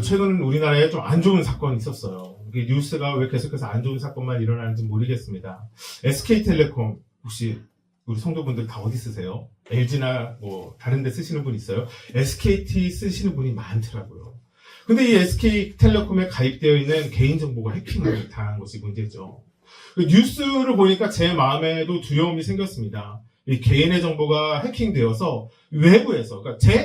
최근 우리나라에 좀 안 좋은 사건이 있었어요. 이게 뉴스가 왜 계속해서 안 좋은 사건만 일어나는지 모르겠습니다. SK텔레콤, 혹시 우리 성도분들 다 어디 쓰세요? LG나 뭐 다른 데 쓰시는 분 있어요? SKT 쓰시는 분이 많더라고요. 근데 이 SK텔레콤에 가입되어 있는 개인정보가 해킹을 당한 것이 문제죠. 뉴스를 보니까 제 마음에도 두려움이 생겼습니다. 이 개인의 정보가 해킹되어서 외부에서, 그러니까 제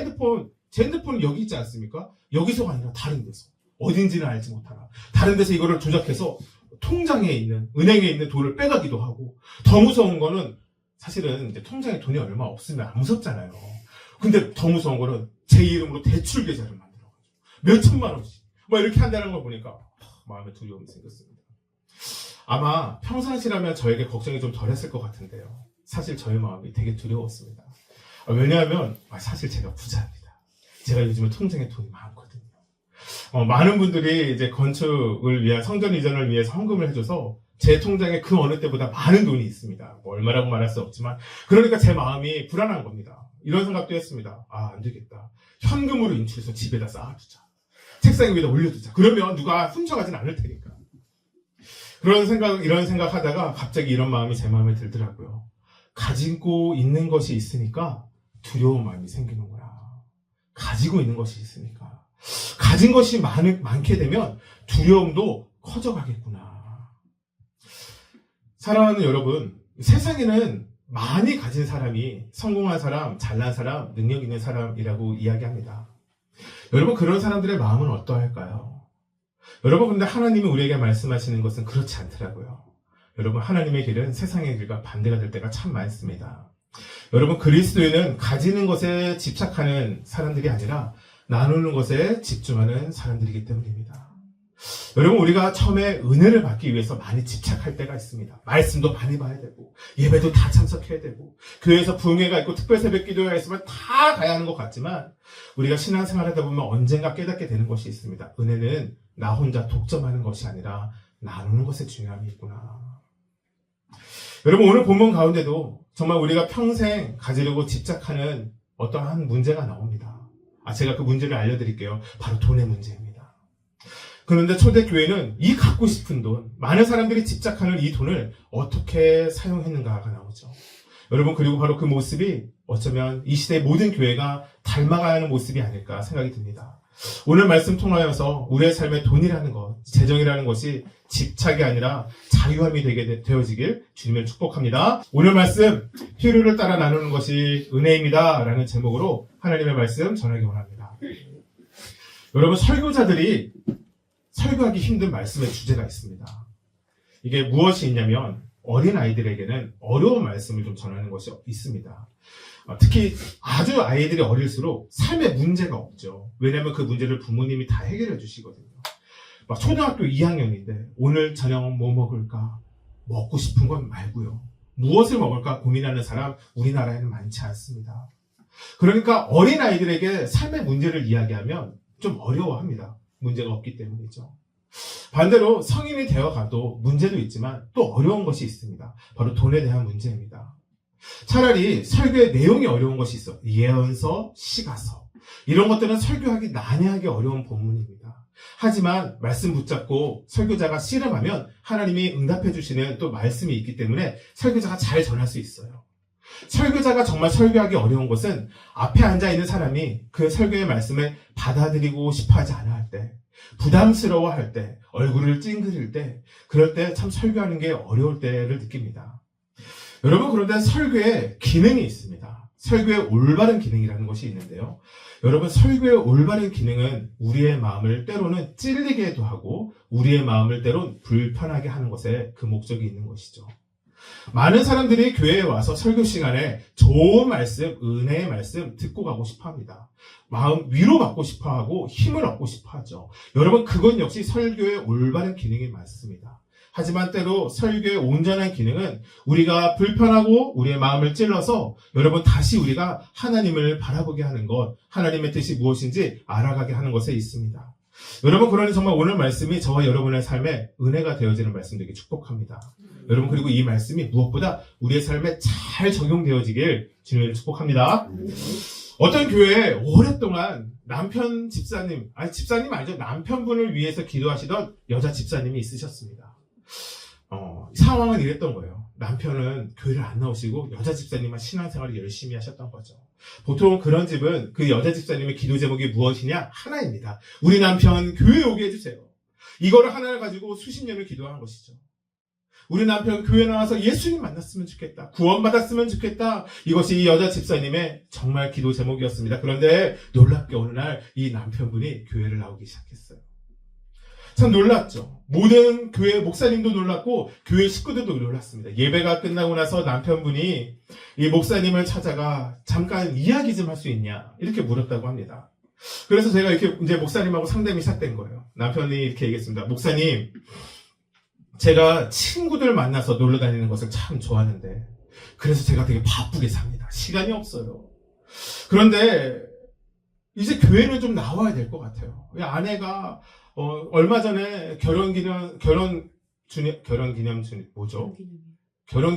핸드폰은 여기 있지 않습니까? 여기서가 아니라 다른 데서. 어딘지는 알지 못하나. 다른 데서 이거를 조작해서 통장에 있는, 은행에 있는 돈을 빼가기도 하고, 더 무서운 거는 사실은 이제 통장에 돈이 얼마 없으면 안 무섭잖아요. 근데 더 무서운 거는 제 이름으로 대출 계좌를 만들어가지고 몇 천만 원씩 막 이렇게 한다는 걸 보니까 마음에 두려움이 생겼습니다. 아마 평상시라면 저에게 걱정이 좀 덜했을 것 같은데요. 사실 저의 마음이 되게 두려웠습니다. 왜냐하면 사실 제가 부자입니다. 제가 요즘에 통장에 돈이 많거든요. 많은 분들이 이제 건축을 위한 성전 이전을 위해서 헌금을 해줘서 제 통장에 그 어느 때보다 많은 돈이 있습니다. 뭐 얼마라고 말할 수 없지만, 그러니까 제 마음이 불안한 겁니다. 이런 생각도 했습니다. 안 되겠다. 현금으로 인출해서 집에다 쌓아두자. 책상 위에다 올려두자. 그러면 누가 훔쳐가진 않을 테니까. 이런 생각 하다가 갑자기 이런 마음이 제 마음에 들더라고요. 가지고 있는 것이 있으니까 두려운 마음이 생기는구나. 가지고 있는 것이 있으니까. 가진 것이 많게 되면 두려움도 커져가겠구나. 사랑하는 여러분, 세상에는 많이 가진 사람이 성공한 사람, 잘난 사람, 능력 있는 사람이라고 이야기합니다. 여러분, 그런 사람들의 마음은 어떠할까요? 여러분, 근데 하나님이 우리에게 말씀하시는 것은 그렇지 않더라고요. 여러분, 하나님의 길은 세상의 길과 반대가 될 때가 참 많습니다. 여러분, 그리스도인은 가지는 것에 집착하는 사람들이 아니라 나누는 것에 집중하는 사람들이기 때문입니다. 여러분, 우리가 처음에 은혜를 받기 위해서 많이 집착할 때가 있습니다. 말씀도 많이 봐야 되고, 예배도 다 참석해야 되고, 교회에서 부흥회가 있고 특별 새벽 기도회가 있으면 다 가야 하는 것 같지만, 우리가 신앙생활하다 보면 언젠가 깨닫게 되는 것이 있습니다. 은혜는 나 혼자 독점하는 것이 아니라 나누는 것에 중요함이 있구나. 여러분, 오늘 본문 가운데도 정말 우리가 평생 가지려고 집착하는 어떠한 문제가 나옵니다. 제가 그 문제를 알려드릴게요. 바로 돈의 문제입니다. 그런데 초대교회는 이 갖고 싶은 돈, 많은 사람들이 집착하는 이 돈을 어떻게 사용했는가가 나오죠. 여러분, 그리고 바로 그 모습이 어쩌면 이 시대의 모든 교회가 닮아가야 하는 모습이 아닐까 생각이 듭니다. 오늘 말씀 통하여서 우리의 삶에 돈이라는 것, 재정이라는 것이 집착이 아니라 자유함이 되어지길 주님을 축복합니다. 오늘 말씀, 필요를 따라 나누는 것이 은혜입니다 라는 제목으로 하나님의 말씀 전하기 원합니다. 여러분, 설교자들이 설교하기 힘든 말씀의 주제가 있습니다. 이게 무엇이 있냐면 어린 아이들에게는 어려운 말씀을 좀 전하는 것이 있습니다. 특히 아주 아이들이 어릴수록 삶에 문제가 없죠. 왜냐하면 그 문제를 부모님이 다 해결해 주시거든요. 막 초등학교 2학년인데 오늘 저녁 뭐 먹을까? 먹고 싶은 건 말고요. 무엇을 먹을까 고민하는 사람 우리나라에는 많지 않습니다. 그러니까 어린 아이들에게 삶의 문제를 이야기하면 좀 어려워합니다. 문제가 없기 때문이죠. 반대로 성인이 되어가도 문제도 있지만 또 어려운 것이 있습니다. 바로 돈에 대한 문제입니다. 차라리 설교의 내용이 어려운 것이 있어. 예언서, 시가서 이런 것들은 설교하기 난해하기 어려운 본문입니다. 하지만 말씀 붙잡고 설교자가 씨름하면 하나님이 응답해 주시는 또 말씀이 있기 때문에 설교자가 잘 전할 수 있어요. 설교자가 정말 설교하기 어려운 것은 앞에 앉아있는 사람이 그 설교의 말씀을 받아들이고 싶어하지 않아 할 때, 부담스러워할 때, 얼굴을 찡그릴 때, 그럴 때 참 설교하는 게 어려울 때를 느낍니다. 여러분, 그런데 설교에 기능이 있습니다. 설교의 올바른 기능이라는 것이 있는데요. 여러분, 설교의 올바른 기능은 우리의 마음을 때로는 찔리게도 하고 우리의 마음을 때론 불편하게 하는 것에 그 목적이 있는 것이죠. 많은 사람들이 교회에 와서 설교 시간에 좋은 말씀, 은혜의 말씀 듣고 가고 싶어 합니다. 마음 위로받고 싶어 하고 힘을 얻고 싶어 하죠. 여러분, 그건 역시 설교의 올바른 기능이 맞습니다. 하지만 때로 설교의 온전한 기능은 우리가 불편하고 우리의 마음을 찔러서 여러분 다시 우리가 하나님을 바라보게 하는 것, 하나님의 뜻이 무엇인지 알아가게 하는 것에 있습니다. 여러분, 그러니 정말 오늘 말씀이 저와 여러분의 삶에 은혜가 되어지는 말씀 되게 축복합니다. 여러분, 그리고 이 말씀이 무엇보다 우리의 삶에 잘 적용되어지길 주님을 축복합니다. 어떤 교회에 오랫동안 남편 집사님, 아니 집사님 아니죠. 남편분을 위해서 기도하시던 여자 집사님이 있으셨습니다. 상황은 이랬던 거예요. 남편은 교회를 안 나오시고 여자 집사님만 신앙생활을 열심히 하셨던 거죠. 보통 그런 집은 그 여자 집사님의 기도 제목이 무엇이냐? 하나입니다. 우리 남편 교회에 오게 해주세요. 이거를 하나를 가지고 수십 년을 기도한 것이죠. 우리 남편 교회 나와서 예수님 만났으면 좋겠다. 구원받았으면 좋겠다. 이것이 이 여자 집사님의 정말 기도 제목이었습니다. 그런데 놀랍게 어느 날 이 남편분이 교회를 나오기 시작했어요. 참 놀랐죠. 모든 교회 목사님도 놀랐고 교회 식구들도 놀랐습니다. 예배가 끝나고 나서 남편분이 이 목사님을 찾아가 잠깐 이야기 좀 할 수 있냐 이렇게 물었다고 합니다. 그래서 제가 이렇게 이제 목사님하고 상담이 시작된 거예요. 남편이 이렇게 얘기했습니다. 목사님, 제가 친구들 만나서 놀러 다니는 것을 참 좋아하는데 그래서 제가 되게 바쁘게 삽니다. 시간이 없어요. 그런데 이제 교회는 좀 나와야 될 것 같아요. 아내가 얼마 전에 결혼 기념 결혼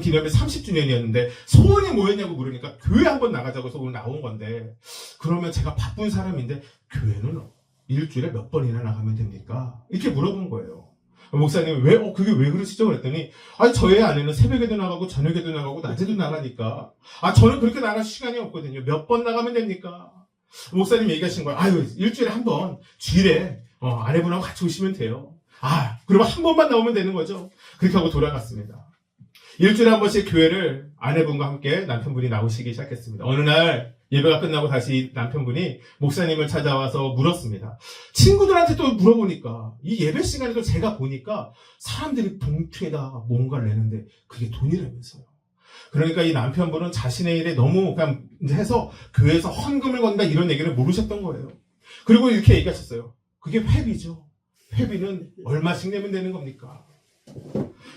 기념이 30주년이었는데 소원이 뭐였냐고 물으니까 교회 한번 나가자고 해서 오늘 나온 건데 그러면 제가 바쁜 사람인데 교회는 일주일에 몇 번이나 나가면 됩니까? 이렇게 물어본 거예요. 목사님 그게 왜 그러시죠? 그랬더니 아니 저희 아내는 새벽에도 나가고 저녁에도 나가고 낮에도 나가니까 저는 그렇게 나갈 시간이 없거든요. 몇 번 나가면 됩니까? 목사님 얘기하신 거예요. 일주일에 한 번 주일에 아내분하고 같이 오시면 돼요. 그러면 한 번만 나오면 되는 거죠. 그렇게 하고 돌아갔습니다. 일주일에 한 번씩 교회를 아내분과 함께 남편분이 나오시기 시작했습니다. 어느 날 예배가 끝나고 다시 남편분이 목사님을 찾아와서 물었습니다. 친구들한테 또 물어보니까 이 예배 시간에도 제가 보니까 사람들이 봉투에다 뭔가를 내는데 그게 돈이라면서요. 그러니까 이 남편분은 자신의 일에 너무 그냥 해서 교회에서 헌금을 건다 이런 얘기를 모르셨던 거예요. 그리고 이렇게 얘기하셨어요. 그게 회비죠. 회비는 얼마씩 내면 되는 겁니까?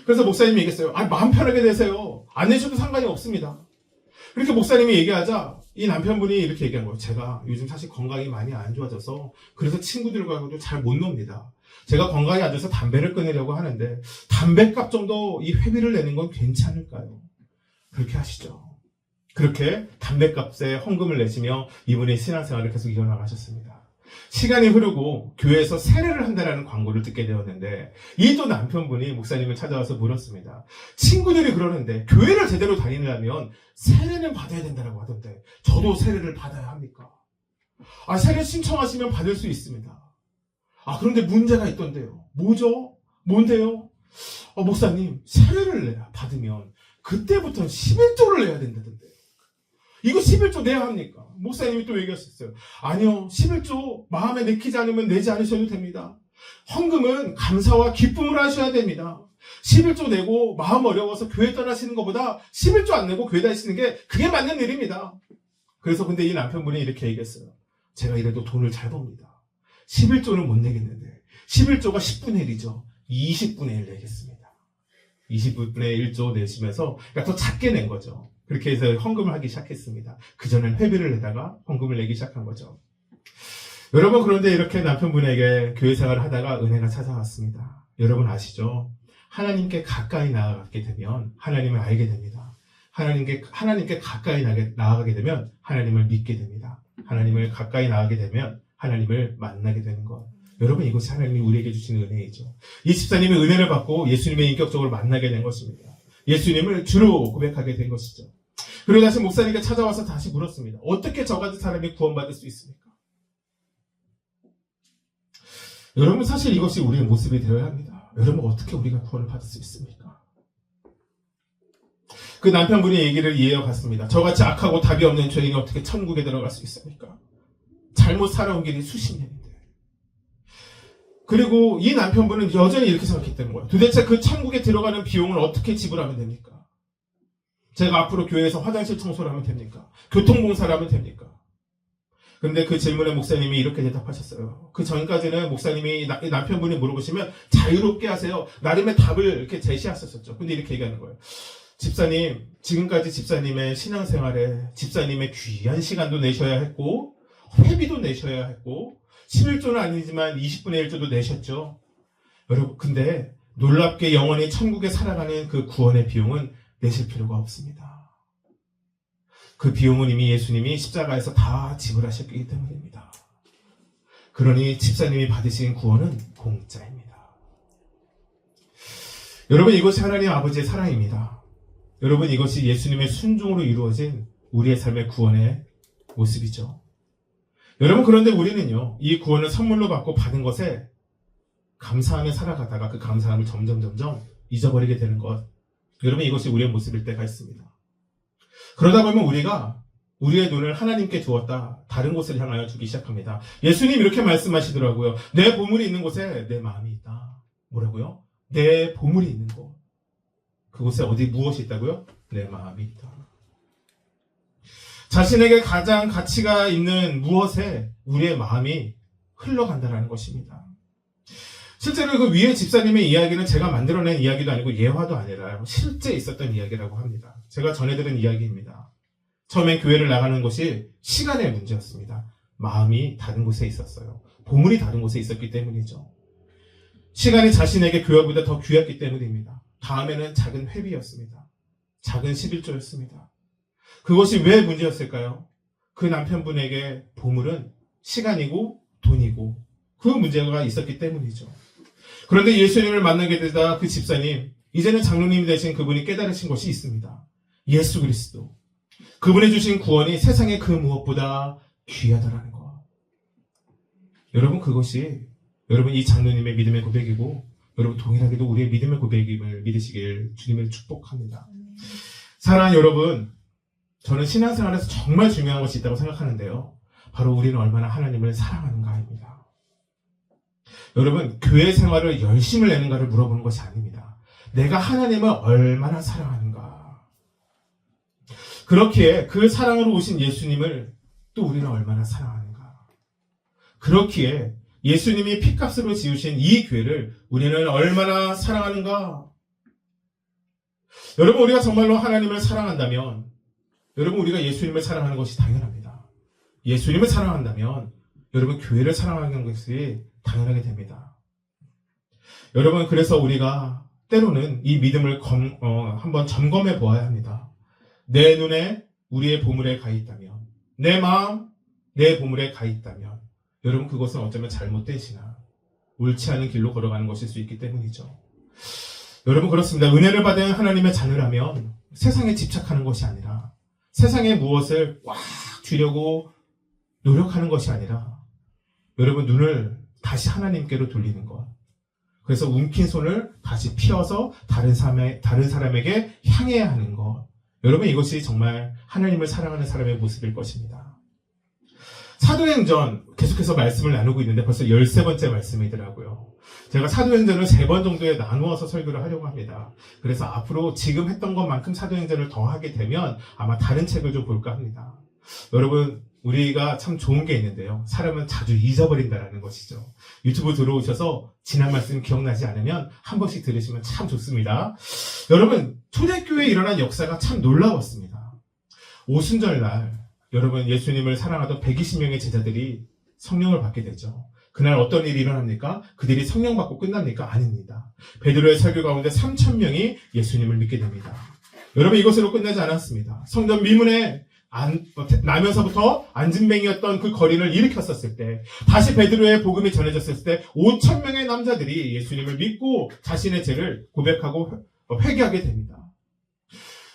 그래서 목사님이 얘기했어요. 마음 편하게 내세요. 안 내셔도 상관이 없습니다. 그렇게 목사님이 얘기하자 이 남편분이 이렇게 얘기한 거예요. 제가 요즘 사실 건강이 많이 안 좋아져서 그래서 친구들과도 잘 못 놉니다. 제가 건강이 안 좋아서 담배를 끊으려고 하는데 담배값 정도 이 회비를 내는 건 괜찮을까요? 그렇게 하시죠. 그렇게 담배값에 헌금을 내시며 이분의 신앙생활을 계속 이어나가셨습니다. 시간이 흐르고 교회에서 세례를 한다라는 광고를 듣게 되었는데 이 또 남편분이 목사님을 찾아와서 물었습니다. 친구들이 그러는데 교회를 제대로 다니려면 세례는 받아야 된다고 하던데 저도 세례를 받아야 합니까? 세례 신청하시면 받을 수 있습니다. 그런데 문제가 있던데요. 뭐죠? 뭔데요? 목사님, 세례를 받으면 그때부터는 11조를 내야 된다던데. 이거 11조 내야 합니까? 목사님이 또 얘기하셨어요. 아니요, 11조 마음에 내키지 않으면 내지 않으셔도 됩니다. 헌금은 감사와 기쁨을 하셔야 됩니다. 11조 내고 마음 어려워서 교회 떠나시는 것보다 11조 안 내고 교회 다니시는 게 그게 맞는 일입니다. 그래서 근데 이 남편분이 이렇게 얘기했어요. 제가 이래도 돈을 잘 법니다. 11조는 못 내겠는데 11조가 10분의 1이죠. 20분의 1 내겠습니다. 20분의 1조 내시면서 그러니까 더 작게 낸 거죠. 그렇게 해서 헌금을 하기 시작했습니다. 그전엔 회비를 내다가 헌금을 내기 시작한 거죠. 여러분, 그런데 이렇게 남편분에게 교회 생활을 하다가 은혜가 찾아왔습니다. 여러분 아시죠? 하나님께 가까이 나아가게 되면 하나님을 알게 됩니다. 하나님께 가까이 나아가게 되면 하나님을 믿게 됩니다. 하나님을 가까이 나아가게 되면 하나님을 만나게 되는 것. 여러분, 이것이 하나님이 우리에게 주시는 은혜이죠. 이 집사님이 은혜를 받고 예수님을 인격적으로 만나게 된 것입니다. 예수님을 주로 고백하게 된 것이죠. 그리고 다시 목사님께 찾아와서 다시 물었습니다. 어떻게 저 같은 사람이 구원받을 수 있습니까? 여러분, 사실 이것이 우리의 모습이 되어야 합니다. 여러분, 어떻게 우리가 구원을 받을 수 있습니까? 그 남편분이 얘기를 이어갔습니다. 저같이 악하고 답이 없는 죄인이 어떻게 천국에 들어갈 수 있습니까? 잘못 살아온 길이 수십 년인데. 그리고 이 남편분은 여전히 이렇게 생각했던 거예요. 도대체 그 천국에 들어가는 비용을 어떻게 지불하면 됩니까? 제가 앞으로 교회에서 화장실 청소를 하면 됩니까? 교통봉사를 하면 됩니까? 그런데 그 질문에 목사님이 이렇게 대답하셨어요. 그 전까지는 목사님이 남편분이 물어보시면 자유롭게 하세요. 나름의 답을 이렇게 제시하셨었죠. 근데 이렇게 얘기하는 거예요. 집사님, 지금까지 집사님의 신앙생활에 집사님의 귀한 시간도 내셔야 했고 회비도 내셔야 했고 11조는 아니지만 20분의 1조도 내셨죠. 여러분, 근데 놀랍게 영원히 천국에 살아가는 그 구원의 비용은 내실 필요가 없습니다. 그 비용은 이미 예수님이 십자가에서 다 지불하셨기 때문입니다. 그러니 집사님이 받으신 구원은 공짜입니다. 여러분, 이것이 하나님 아버지의 사랑입니다. 여러분, 이것이 예수님의 순종으로 이루어진 우리의 삶의 구원의 모습이죠. 여러분, 그런데 우리는요, 이 구원을 선물로 받고 받은 것에 감사하며 살아가다가 그 감사함을 점점 잊어버리게 되는 것. 여러분, 이것이 우리의 모습일 때가 있습니다. 그러다 보면 우리가 우리의 눈을 하나님께 두었다 다른 곳을 향하여 두기 시작합니다. 예수님 이렇게 말씀하시더라고요. 내 보물이 있는 곳에 내 마음이 있다. 뭐라고요? 내 보물이 있는 곳. 그곳에 어디 무엇이 있다고요? 내 마음이 있다. 자신에게 가장 가치가 있는 무엇에 우리의 마음이 흘러간다는 것입니다. 실제로 그 위에 집사님의 이야기는 제가 만들어낸 이야기도 아니고 예화도 아니라 실제 있었던 이야기라고 합니다. 제가 전해 들은 이야기입니다. 처음엔 교회를 나가는 것이 시간의 문제였습니다. 마음이 다른 곳에 있었어요. 보물이 다른 곳에 있었기 때문이죠. 시간이 자신에게 교회보다 더 귀했기 때문입니다. 다음에는 작은 회비였습니다. 작은 11조였습니다. 그것이 왜 문제였을까요? 그 남편분에게 보물은 시간이고 돈이고 그 문제가 있었기 때문이죠. 그런데 예수님을 만나게 되다 그 집사님, 이제는 장로님이 되신 그분이 깨달으신 것이 있습니다. 예수 그리스도. 그분이 주신 구원이 세상의 그 무엇보다 귀하다라는 것. 여러분, 그것이 여러분 이 장로님의 믿음의 고백이고 여러분 동일하게도 우리의 믿음의 고백임을 믿으시길 주님을 축복합니다. 사랑하는 여러분, 저는 신앙생활에서 정말 중요한 것이 있다고 생각하는데요. 바로 우리는 얼마나 하나님을 사랑하는가입니다. 여러분, 교회 생활을 열심을 내는가를 물어보는 것이 아닙니다. 내가 하나님을 얼마나 사랑하는가. 그렇기에 그 사랑으로 오신 예수님을 또 우리는 얼마나 사랑하는가. 그렇기에 예수님이 핏값으로 지으신 이 교회를 우리는 얼마나 사랑하는가. 여러분, 우리가 정말로 하나님을 사랑한다면 여러분, 우리가 예수님을 사랑하는 것이 당연합니다. 예수님을 사랑한다면 여러분, 교회를 사랑하는 것이 당연하게 됩니다. 여러분, 그래서 우리가 때로는 이 믿음을 한번 점검해 보아야 합니다. 내 눈에 우리의 보물에 가 있다면, 내 마음, 내 보물에 가 있다면 여러분, 그것은 어쩌면 잘못된 신앙, 옳지 않은 길로 걸어가는 것일 수 있기 때문이죠. 여러분, 그렇습니다. 은혜를 받은 하나님의 자녀라면 세상에 집착하는 것이 아니라 세상의 무엇을 꽉 쥐려고 노력하는 것이 아니라 여러분, 눈을 다시 하나님께로 돌리는 것. 그래서 움킨 손을 다시 펴서 다른 사람에게 향해야 하는 것. 여러분, 이것이 정말 하나님을 사랑하는 사람의 모습일 것입니다. 사도행전 계속해서 말씀을 나누고 있는데 벌써 13번째 말씀이더라고요. 제가 사도행전을 3번 정도에 나누어서 설교를 하려고 합니다. 그래서 앞으로 지금 했던 것만큼 사도행전을 더 하게 되면 아마 다른 책을 좀 볼까 합니다. 여러분, 우리가 참 좋은 게 있는데요. 사람은 자주 잊어버린다는 것이죠. 유튜브 들어오셔서 지난 말씀 기억나지 않으면 한 번씩 들으시면 참 좋습니다. 여러분, 초대교회에 일어난 역사가 참 놀라웠습니다. 오순절날 여러분, 예수님을 사랑하던 120명의 제자들이 성령을 받게 되죠. 그날 어떤 일이 일어납니까? 그들이 성령 받고 끝납니까? 아닙니다. 베드로의 설교 가운데 3,000명이 예수님을 믿게 됩니다. 여러분, 이것으로 끝나지 않았습니다. 성전 미문에 나면서부터 안진뱅이였던 그 거린을 일으켰었을 때, 다시 베드로의 복음이 전해졌을 때 5,000명의 남자들이 예수님을 믿고 자신의 죄를 고백하고 회개하게 됩니다.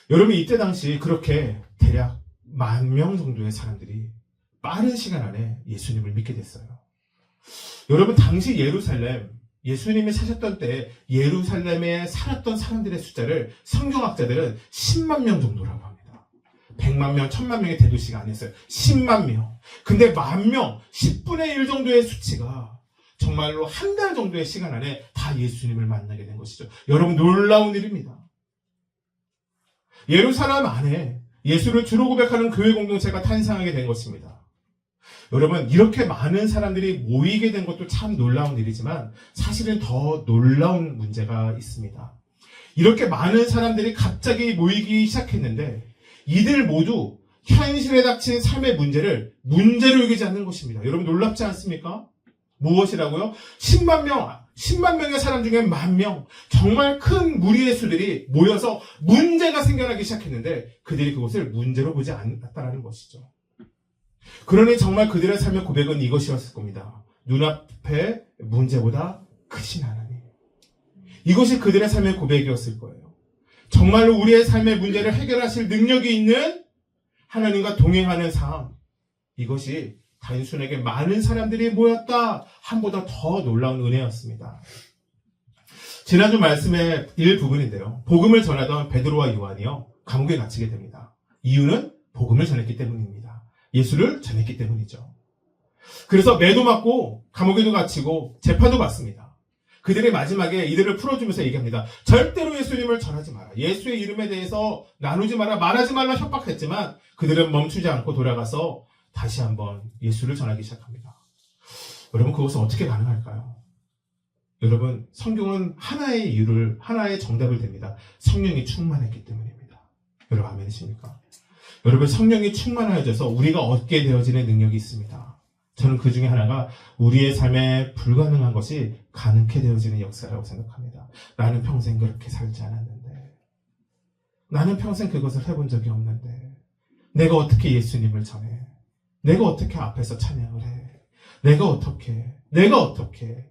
여러분, 이때 당시 그렇게 대략 10,000명 정도의 사람들이 빠른 시간 안에 예수님을 믿게 됐어요. 여러분, 당시 예루살렘, 예수님이 사셨던 때 예루살렘에 살았던 사람들의 숫자를 성경학자들은 10만 명 정도라고 합니다. 100만 명, 1000만 명의 대도시가 아니었어요. 10만 명. 근데 10,000명, 10분의 1 정도의 수치가 정말로 한 달 정도의 시간 안에 다 예수님을 만나게 된 것이죠. 여러분, 놀라운 일입니다. 예루살렘 안에 예수를 주로 고백하는 교회 공동체가 탄생하게 된 것입니다. 여러분, 이렇게 많은 사람들이 모이게 된 것도 참 놀라운 일이지만 사실은 더 놀라운 문제가 있습니다. 이렇게 많은 사람들이 갑자기 모이기 시작했는데 이들 모두 현실에 닥친 삶의 문제를 문제로 여기지 않는 것입니다. 여러분, 놀랍지 않습니까? 무엇이라고요? 10만 명의 사람 중에 10,000명, 정말 큰 무리의 수들이 모여서 문제가 생겨나기 시작했는데 그들이 그것을 문제로 보지 않았다는 것이죠. 그러니 정말 그들의 삶의 고백은 이것이었을 겁니다. 눈앞의 문제보다 크신 하나님. 이것이 그들의 삶의 고백이었을 거예요. 정말로 우리의 삶의 문제를 해결하실 능력이 있는 하나님과 동행하는 삶. 이것이 단순하게 많은 사람들이 모였다 함보다 더 놀라운 은혜였습니다. 지난주 말씀의 일부분인데요. 복음을 전하던 베드로와 요한이요, 감옥에 갇히게 됩니다. 이유는 복음을 전했기 때문입니다. 예수를 전했기 때문이죠. 그래서 매도 맞고 감옥에도 갇히고 재판도 받습니다. 그들이 마지막에 이들을 풀어주면서 얘기합니다. 절대로 예수님을 전하지 마라. 예수의 이름에 대해서 나누지 마라, 말하지 말라 협박했지만 그들은 멈추지 않고 돌아가서 다시 한번 예수를 전하기 시작합니다. 여러분, 그것은 어떻게 가능할까요? 여러분, 성경은 하나의 이유를, 하나의 정답을 댑니다. 성령이 충만했기 때문입니다. 여러분, 아멘이십니까? 여러분, 성령이 충만하여져서 우리가 얻게 되어지는 능력이 있습니다. 저는 그 중에 하나가 우리의 삶에 불가능한 것이 가능케 되어지는 역사라고 생각합니다. 나는 평생 그렇게 살지 않았는데, 나는 평생 그것을 해본 적이 없는데, 내가 어떻게 예수님을 전해? 내가 어떻게 앞에서 찬양을 해? 내가 어떻게?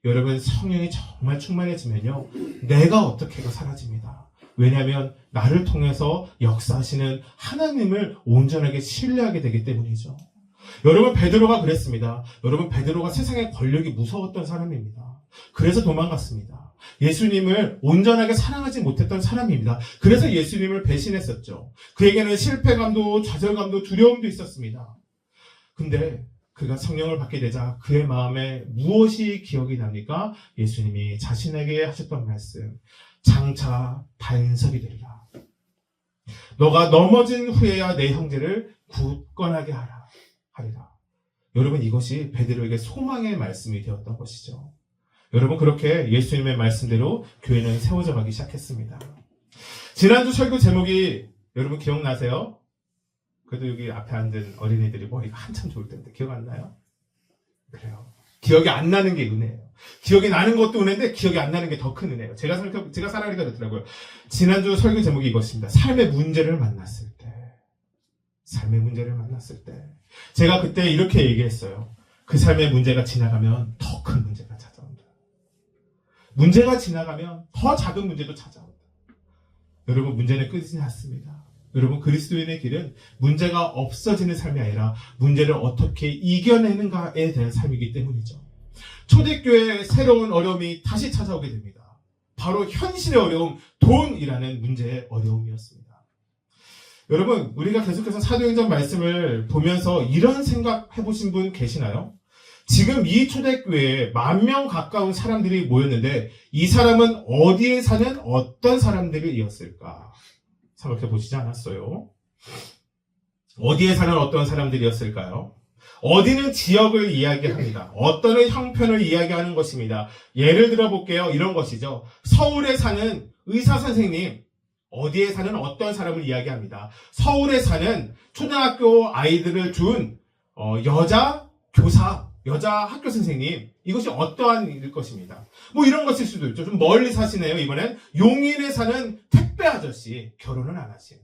여러분, 성령이 정말 충만해지면요, 내가 어떻게가 사라집니다. 왜냐하면 나를 통해서 역사하시는 하나님을 온전하게 신뢰하게 되기 때문이죠. 여러분, 베드로가 그랬습니다. 여러분, 베드로가 세상의 권력이 무서웠던 사람입니다. 그래서 도망갔습니다. 예수님을 온전하게 사랑하지 못했던 사람입니다. 그래서 예수님을 배신했었죠. 그에게는 실패감도 좌절감도 두려움도 있었습니다. 근데 그가 성령을 받게 되자 그의 마음에 무엇이 기억이 납니까? 예수님이 자신에게 하셨던 말씀, 장차 반석이 되리라. 너가 넘어진 후에야 내 형제를 굳건하게 하리라. 여러분, 이것이 베드로에게 소망의 말씀이 되었던 것이죠. 여러분, 그렇게 예수님의 말씀대로 교회는 세워져 가기 시작했습니다. 지난주 설교 제목이 여러분 기억나세요? 그래도 여기 앞에 앉은 어린이들이 머리가 한참 좋을 텐데 기억 안 나요? 그래요. 기억이 안 나는 게 은혜예요. 기억이 나는 것도 은혜인데 기억이 안 나는 게 더 큰 은혜예요. 제가 살아가니까 그렇더라고요. 지난주 설교 제목이 이것입니다. 삶의 문제를 만났을 때. 제가 그때 이렇게 얘기했어요. 그 삶의 문제가 지나가면 더 큰 문제가 찾아온다. 문제가 지나가면 더 작은 문제도 찾아온다. 여러분, 문제는 끝이지 않습니다. 여러분, 그리스도인의 길은 문제가 없어지는 삶이 아니라 문제를 어떻게 이겨내는가에 대한 삶이기 때문이죠. 초대교회의 새로운 어려움이 다시 찾아오게 됩니다. 바로 현실의 어려움, 돈이라는 문제의 어려움이었습니다. 여러분, 우리가 계속해서 사도행전 말씀을 보면서 이런 생각 해보신 분 계시나요? 지금 이 초대교회에 10,000명 가까운 사람들이 모였는데 이 사람은 어디에 사는 어떤 사람들이었을까? 생각해 보시지 않았어요? 어디에 사는 어떤 사람들이었을까요? 어디는 지역을 이야기합니다. 어떤은 형편을 이야기하는 것입니다. 예를 들어 볼게요. 이런 것이죠. 서울에 사는 의사 선생님, 어디에 사는 어떤 사람을 이야기합니다. 서울에 사는 초등학교 아이들을 둔 여자 교사, 여자 학교 선생님, 이것이 어떠한 일일 것입니다. 뭐 이런 것일 수도 있죠. 좀 멀리 사시네요. 이번엔 용인에 사는 택배 아저씨, 결혼은 안 하신.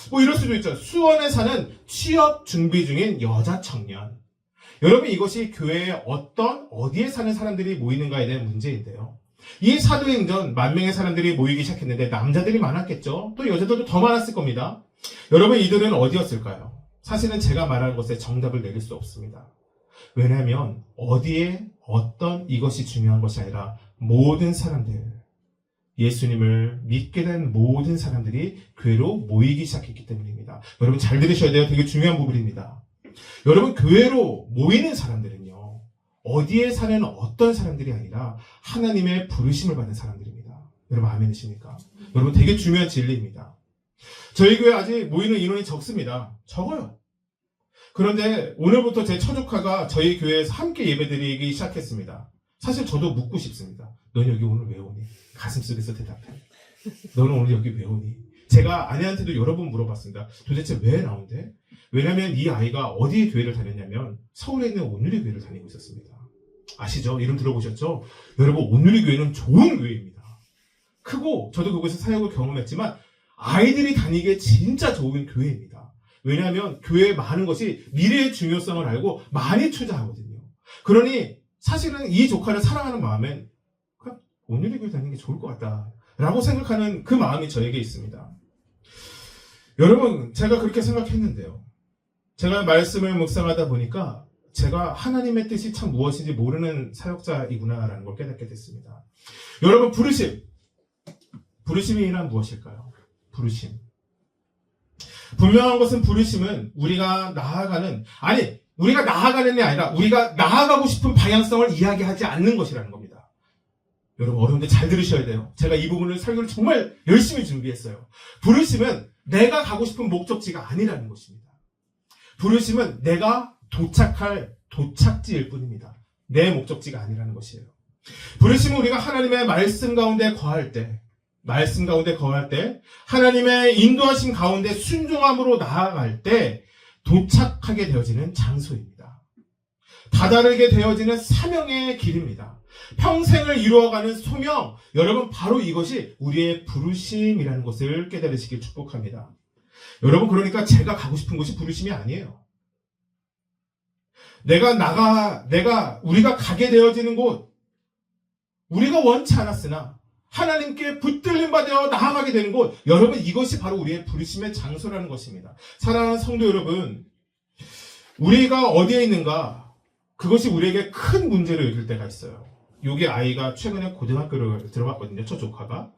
뭐 이럴 수도 있죠. 수원에 사는 취업 준비 중인 여자 청년. 여러분, 이것이 교회에 어디에 사는 사람들이 모이는가에 대한 문제인데요. 이 사도행전 10,000명의 사람들이 모이기 시작했는데 남자들이 많았겠죠. 또 여자들도 더 많았을 겁니다. 여러분, 이들은 어디였을까요? 사실은 제가 말하는 것에 정답을 내릴 수 없습니다. 왜냐하면 어디에 어떤 이것이 중요한 것이 아니라 모든 사람들, 예수님을 믿게 된 모든 사람들이 교회로 모이기 시작했기 때문입니다. 여러분, 잘 들으셔야 돼요. 되게 중요한 부분입니다. 여러분, 교회로 모이는 사람들은요, 어디에 사는 어떤 사람들이 아니라 하나님의 부르심을 받은 사람들입니다. 여러분, 아멘이십니까? 여러분, 되게 중요한 진리입니다. 저희 교회 아직 모이는 인원이 적습니다. 적어요. 그런데 오늘부터 제 처조카가 저희 교회에서 함께 예배드리기 시작했습니다. 사실 저도 묻고 싶습니다. 넌 여기 오늘 왜 오니? 가슴속에서 대답해. 너는 오늘 여기 왜 오니? 제가 아내한테도 여러 번 물어봤습니다. 도대체 왜 나온대? 왜냐면 이 아이가 어디에 교회를 다녔냐면 서울에 있는 온누리 교회를 다니고 있었습니다. 아시죠? 이름 들어보셨죠? 여러분, 온누리 교회는 좋은 교회입니다. 크고 저도 그곳에서 사역을 경험했지만 아이들이 다니기에 진짜 좋은 교회입니다. 왜냐하면 교회에 많은 것이 미래의 중요성을 알고 많이 투자하거든요. 그러니 사실은 이 조카를 사랑하는 마음엔 그냥 온누리 교회 다니는 게 좋을 것 같다라고 생각하는 그 마음이 저에게 있습니다. 여러분, 제가 그렇게 생각했는데요. 제가 말씀을 묵상하다 보니까 제가 하나님의 뜻이 참 무엇인지 모르는 사역자이구나라는 걸 깨닫게 됐습니다. 여러분, 부르심이란 무엇일까요? 부르심. 분명한 것은 부르심은 우리가 나아가는 게 아니라 우리가 나아가고 싶은 방향성을 이야기하지 않는 것이라는 겁니다. 여러분, 어려운데 잘 들으셔야 돼요. 제가 이 부분을 설교를 정말 열심히 준비했어요. 부르심은 내가 가고 싶은 목적지가 아니라는 것입니다. 부르심은 내가 도착할 도착지일 뿐입니다. 내 목적지가 아니라는 것이에요. 부르심은 우리가 하나님의 말씀 가운데 거할 때, 하나님의 인도하심 가운데 순종함으로 나아갈 때 도착하게 되어지는 장소입니다. 다다르게 되어지는 사명의 길입니다. 평생을 이루어가는 소명, 여러분, 바로 이것이 우리의 부르심이라는 것을 깨달으시길 축복합니다. 여러분, 그러니까 제가 가고 싶은 곳이 부르심이 아니에요. 우리가 가게 되어지는 곳, 우리가 원치 않았으나 하나님께 붙들림 받아 나아가게 되는 곳, 여러분, 이것이 바로 우리의 부르심의 장소라는 것입니다. 사랑하는 성도 여러분, 우리가 어디에 있는가, 그것이 우리에게 큰 문제를 일을 때가 있어요. 여기 아이가 최근에 고등학교를 들어갔거든요, 저 조카가.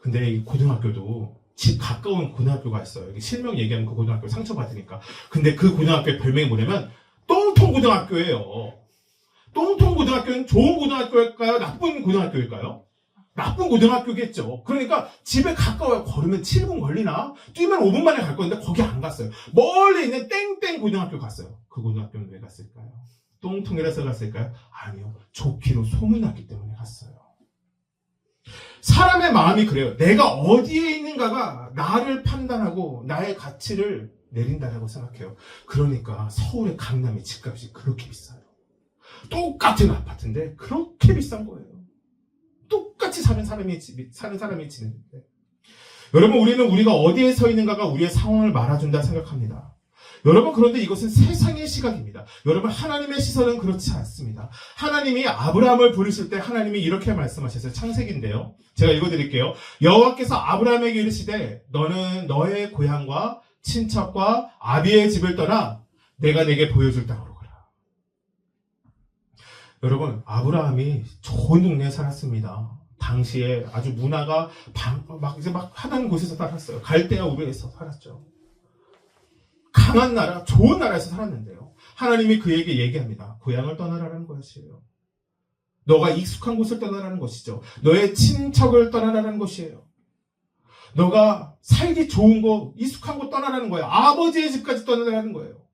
근데 이 고등학교도 집 가까운 고등학교가 있어요. 실명 얘기하면 그 고등학교 상처받으니까. 근데 그 고등학교의 별명이 뭐냐면 똥통고등학교예요. 똥통고등학교는 좋은 고등학교일까요? 나쁜 고등학교일까요? 나쁜 고등학교겠죠. 그러니까 집에 가까워요. 걸으면 7분 걸리나? 뛰면 5분 만에 갈 건데 거기 안 갔어요. 멀리 있는 땡땡 고등학교 갔어요. 그 고등학교는 왜 갔을까요? 똥통이라서 갔을까요? 아니요. 좋기로 소문났기 때문에 갔어요. 사람의 마음이 그래요. 내가 어디에 있는가가 나를 판단하고 나의 가치를 내린다라고 생각해요. 그러니까 서울의 강남의 집값이 그렇게 비싸요. 똑같은 아파트인데 그렇게 비싼 거예요. 똑같이 사는 사람이 지는데. 여러분, 우리가 어디에 서 있는가가 우리의 상황을 말아준다 생각합니다. 여러분, 그런데 이것은 세상의 시각입니다. 여러분, 하나님의 시선은 그렇지 않습니다. 하나님이 아브라함을 부르실 때 하나님이 이렇게 말씀하셨어요. 창세기인데요. 제가 읽어드릴게요. 여호와께서 아브라함에게 이르시되 너는 너의 고향과 친척과 아비의 집을 떠나 내가 내게 보여줄 땅으로 가라. 여러분, 아브라함이 좋은 동네에 살았습니다. 당시에 아주 문화가 막 하던 곳에서 살았어요. 갈대아 우르에서 살았죠. 강한 나라, 좋은 나라에서 살았는데요. 하나님이 그에게 얘기합니다. 고향을 떠나라는 것이에요. 너가 익숙한 곳을 떠나라는 것이죠. 너의 친척을 떠나라는 것이에요. 너가 살기 좋은 곳, 익숙한 곳 떠나라는 거예요. 아버지의 집까지 떠나라는 거예요.